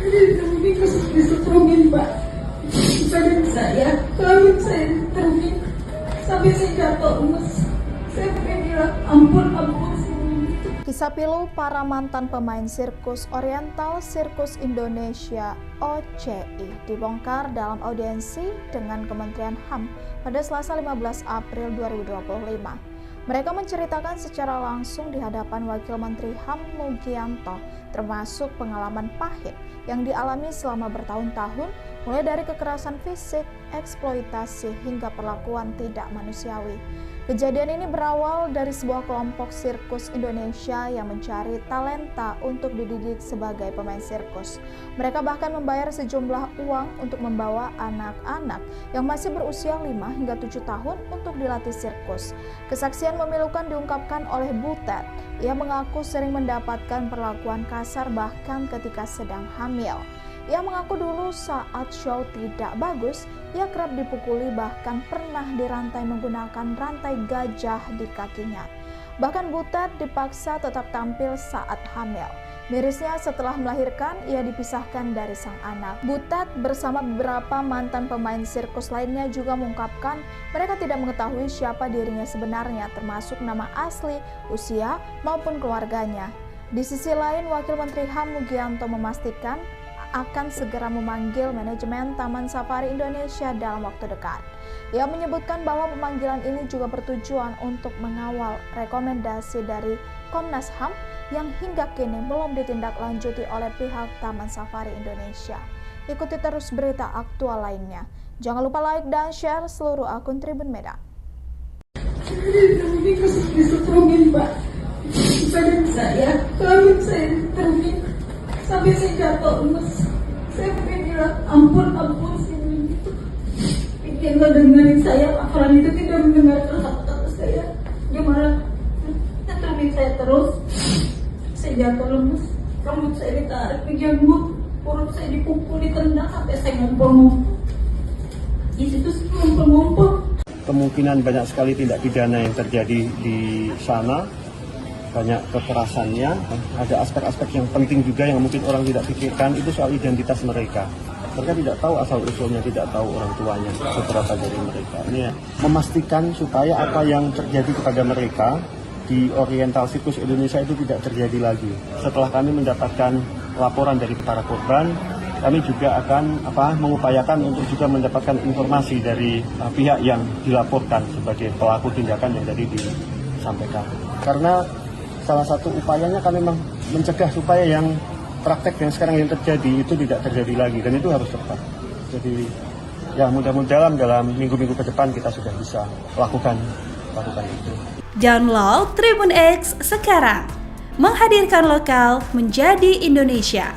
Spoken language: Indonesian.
Ini kasus disetrumin, Pak. Badan saya, kelamin saya diterumin sampai saya jatuh, Mas. Saya pengen bilang ampun sih. Kisah pilu para mantan pemain sirkus Oriental Sirkus Indonesia (OCI) dibongkar dalam audiensi dengan Kementerian HAM pada Selasa 15 April 2025. Mereka menceritakan secara langsung di hadapan Wakil Menteri HAM Mugianto, termasuk pengalaman pahit yang dialami selama bertahun-tahun, mulai dari kekerasan fisik, eksploitasi, hingga perlakuan tidak manusiawi. Kejadian ini berawal dari sebuah kelompok sirkus Indonesia yang mencari talenta untuk dididik sebagai pemain sirkus. Mereka bahkan membayar sejumlah uang untuk membawa anak-anak yang masih berusia 5 hingga 7 tahun untuk dilatih sirkus. Kesaksian memilukan diungkapkan oleh Butet. Ia mengaku sering mendapatkan perlakuan kasar bahkan ketika sedang hamil. Ia mengaku dulu saat show tidak bagus, ia kerap dipukuli, bahkan pernah dirantai menggunakan rantai gajah di kakinya. Bahkan Butet dipaksa tetap tampil saat hamil. Mirisnya setelah melahirkan, ia dipisahkan dari sang anak. Butet bersama beberapa mantan pemain sirkus lainnya juga mengungkapkan mereka tidak mengetahui siapa dirinya sebenarnya, termasuk nama asli, usia, maupun keluarganya. Di sisi lain, Wakil Menteri HAM Mugianto memastikan akan segera memanggil manajemen Taman Safari Indonesia dalam waktu dekat. Ia menyebutkan bahwa pemanggilan ini juga bertujuan untuk mengawal rekomendasi dari Komnas HAM yang hingga kini belum ditindaklanjuti oleh pihak Taman Safari Indonesia. Ikuti terus berita aktual lainnya. Jangan lupa like dan share seluruh akun Tribun Medan. Ini kasus disetrumin, Pak. Badan saya, kelamin saya diterumin sampai saya jatuh, Mas. Saya pengen bilang ampun sih. Dia nggak dengerin saya, Afran itu tidak mendengarkan kata-kata saya. Dia malah nyeterumin saya terus. Saya jatuh lemes, rambut saya ditarik ke janggut, perut saya dipukul, ditendang sampai saya ngumpul-ngumpul. Di situ saya ngumpul-ngumpul. Kemungkinan banyak sekali tindak pidana yang terjadi di sana, banyak kekerasannya. Ada aspek-aspek yang penting juga yang mungkin orang tidak pikirkan, itu soal identitas mereka. Mereka tidak tahu asal-usulnya, tidak tahu orang tuanya, seberapa dari mereka. Ini ya, memastikan supaya apa yang terjadi kepada mereka di Oriental Sirkus Indonesia itu tidak terjadi lagi. Setelah kami mendapatkan laporan dari para korban, kami juga akan mengupayakan untuk juga mendapatkan informasi dari pihak yang dilaporkan sebagai pelaku tindakan yang tadi disampaikan. Karena salah satu upayanya kan memang mencegah supaya yang praktek yang sekarang yang terjadi itu tidak terjadi lagi, dan itu harus cepat. Jadi ya mudah-mudahan dalam minggu-minggu ke depan kita sudah bisa lakukan itu. Download Tribun X sekarang, menghadirkan lokal menjadi Indonesia.